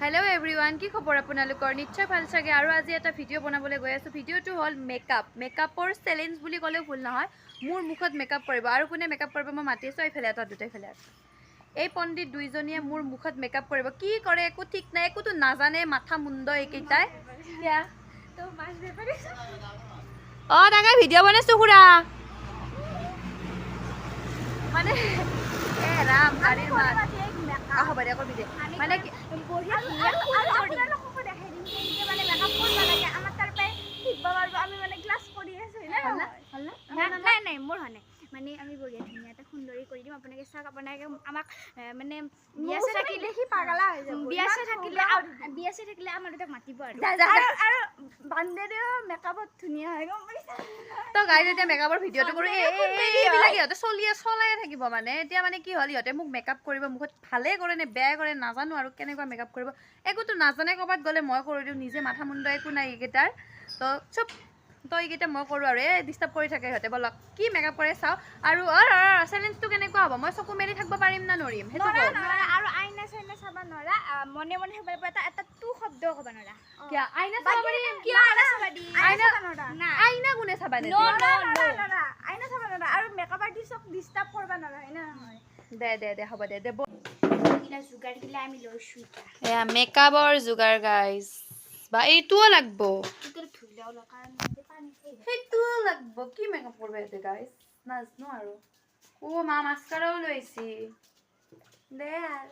Hello everyone की खबर आपनालोकर निश्चय ভাল চাগে আৰু আজি এটা ভিডিও বনাবলৈ গৈ আছো ভিডিওটো হল মেকআপৰ চ্যালেঞ্জ বুলি ক'লেও ভুল নহয় মোৰ মুখত মেকআপ কৰিব আৰু কোনে মেকআপ কৰিব মই মাতি আছো এইফালে এটা দুটাই ফেলে এই পণ্ডিত দুইজনীয়ে মোৰ মুখত মেকআপ কৰিব কি কৰে একো ঠিক নাই একোটো নাজানে মাথা মুণ্ড একেইটাই কিয়া তো মাছ বেপাৰী অ দাগা ভিডিও বনাইছো খুৰা মানে এ ৰাম গাড়ীৰ মাত আহ বাৰে কৰ বিদে মানে বঢ়িয়া আপোনালোকক দেখাই দিম যে মানে মেকআপ কৰিব লাগে আমাৰ তাৰ পাই শিকবা পাৰবো আমি মানে ক্লাস কৰি আছো না নাই নাই মোৰ হনে মানে আমি বঢ়িয়া ধুনীয়া এটা সুন্দৰী কৰি দিম আপোনালোকে চাওক আপোনালোকে আমাক মানে বিয়াছে থাকিলে কি পাগলা হৈ যাব বিয়াছে থাকিলে আমাৰ দুটাক মাতিব আৰু বান্দেৰেও মেকআপত ধুনীয়া হয় গম পাইছা তো গাইজ এতিয়া মেকআপৰ ভিডিওটো কৰো এইবিলাক ইহঁতে চলাই থাকিব মানে এতিয়া মানে কি হল ইহঁতে মোক মেকআপ কৰিব মুখত ভালে কৰে নে বেয়া কৰে নাজানো আৰু কেনেকুৱা মেকআপ কৰিব একোটো নাজানে কবাত গলে মই কৰি দিও নিজে মাথা মুণ্ড একো নাই এইকেইটাৰ তো চুপ তো এইকেইটা মই কৰো আৰু ডিস্টাৰ্ব কৰি থাকে ইহঁতে বলক কি মেকআপ কৰে চাও আৰু চ্যালেঞ্জটো কেনেকুৱা হ'ব মই চকু মেলি থাকিব পাৰিম না নৰিম হেতু আৰু আইনা চাইনা চাবা নৰা মনে মনে হেবাৰ এটা টু শব্দ কবা নৰা কি আইনা চাবা পাৰিম কি আইনা চাবা দি আইনা নৰা না আইনা গুনে চাবা নে নৰা আইনা চাবা নৰা আৰু মেকআপ আৰ্টিষ্টক ডিস্টাৰ্ব কৰবা নৰা হয় না দে হ'ব দে কিলা জুগাৰ কিলা আমি লৈছো এয়া মেকআপৰ জুগাৰ গাইস বা এইটোও লাগবো তোৰ ধুইলাও লকান পানী সেইটোও লাগবো কি মেকআপ কৰবে এতে গাইস নাজনো আৰু ও মা মাস্কারাও লইছি দে আর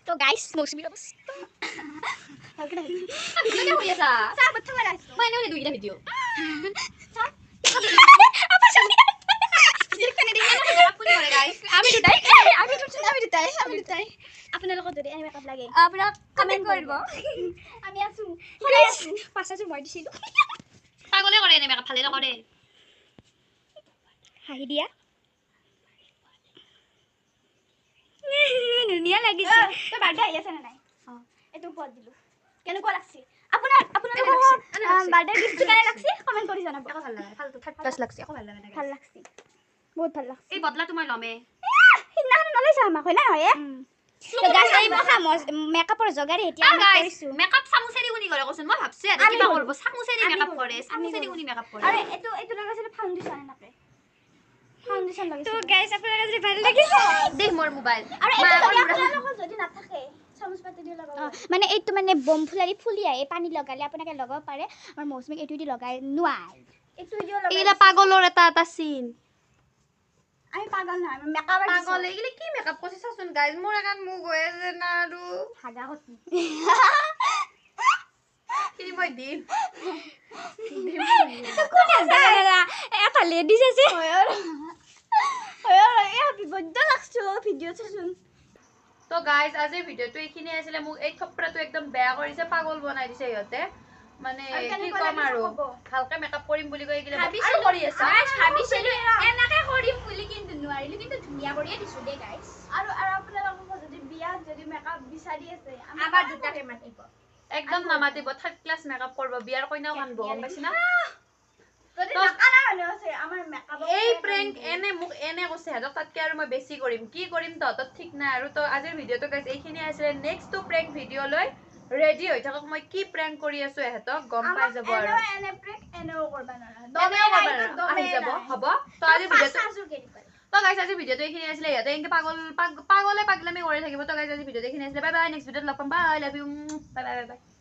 तो गाइस मौसमी का बस क्या हुआ सा साहब अच्छा वाला मैंने उन्हें दूसरा video apa sih? Jadi kan ini apa pun boleh guys. আমি দুটাই আপোনালোকৰ যদি এনে মেকআপ লাগে আপোনাক কমেণ্ট কৰিব আমি আছো পাছাছো মই দিছিলো পাগলে কৰে এনে মেকআপ ভালে নকৰে হাঁহি দিয়া ধুনীয়া লাগিছে তই বাৰ্থডে আহি আছে নে নাই এইটো পদ দিলো কেনেকুৱা লাগছে আপোনালোকৰ বাৰ্থডে গিফ্ট কেনে লাগছে কমেণ্ট কৰি জনাব একো ভাল লাগে ফালতু থাৰ্ড ক্লাছ লাগছে একো ভাল লাগে ভাল লাগছে বহুত ভাল লাগছে এই বদলা তোমাৰ লমে সিদিনাখন নলৈছা আমাক হয় না নহয় মেকআপৰ জগাৰী এতিয়া আমি কৰিছো মেকআপ চামুচেৰি গুনি কৰে কৈছোন মই ভাবছি আৰু কিবা কৰিব চামুচেৰি মেকআপ কৰে চামুচেৰি গুনি মেকআপ কৰে আৰু এইটো লগাইছিল ফাউণ্ডেশ্যন এনেকে ফাউণ্ডেশ্যন লগাইছিল তো গাইস আপোনালোকে যদি ভাল লাগিছে দেখ মোৰ মোবাইল আৰু আপোনালোকৰ যদি নাথাকে চামুচ পাতি দি লগাব মানে এইটো মানে বম ফুলাৰি ফুলি আহে পানী লগালে আপোনাকে লগাব পাৰে আৰু মৌচুমীক এইটো দি লগাই নোৱাৰে এইটো দিও লগাই এইলা পাগলৰ এটা চিন আমি পাগল নহয় আমি মেকআপ পাগল এইগিলা কি মেকআপ কৰিছে চাচোন গাইজ মোৰ এখন মুখ হৈ আছে না আৰু হাগা কতি কি মই দিম কোনে জানা এটা লেডিজ আছে হয় আৰু হ্যাপি বাৰ্থডে লাগছো ভিডিও চাচোন তো গাইজ আজিৰ ভিডিওটো এইখিনি আছিলে মোক এই থপৰাটো একদম বেয়া কৰিছে পাগল বনাই দিছে ইহঁতে মানে কি কম আৰু ভালকে মেকআপ কৰিম বুলি কৈ এইগিলা আৰু কৰি আছে ভাবিছিলো এনেকে কৰিম বুলি কিন্তু নোৱাৰিলো কিন্তু ধুনীয়া কৰিয়ে দিছো দে গাইস আৰু আপোনালোকক যদি বিয়াত যদি মেকআপ বিচাৰি আছে আমাৰ দুটাকে মাতিব একদম নামাতিব থাৰ্ড ক্লাছ মেকআপ কৰিব বিয়াৰ কইনাও কানব গম পাইছ না যদি নাকানা মানুহ আছে আমাৰ মেকআপ এই প্ৰেংক এনে মোক এনে কৈছে হেতক তাতকে আৰু মই বেছি কৰিম কি কৰিম তহঁতৰ ঠিক নাই আৰু তো আজিৰ ভিডিওটো গাইজ এইখিনি আছিলে নেক্সট টু প্ৰেংক ভিডিও লৈ ৰেডি হৈ থাকক মই কি প্ৰেংক কৰি আছো এহেতক গম পাই যাব আৰু এনে প্ৰেংক এনেও কৰবা নৰা আহি যাব হ'ব তো আজিৰ ভিডিওটো তো গাইজ আজিৰ ভিডিওটো এইখিনি আছিলে ইয়াতে এনেকে পাগলে পাগলামি কৰি থাকিব তো গাইজ আজিৰ ভিডিওটো এইখিনি আছিলে বাই বাই নেক্সট ভিডিওত লগ পাম বাই love you bye bye bye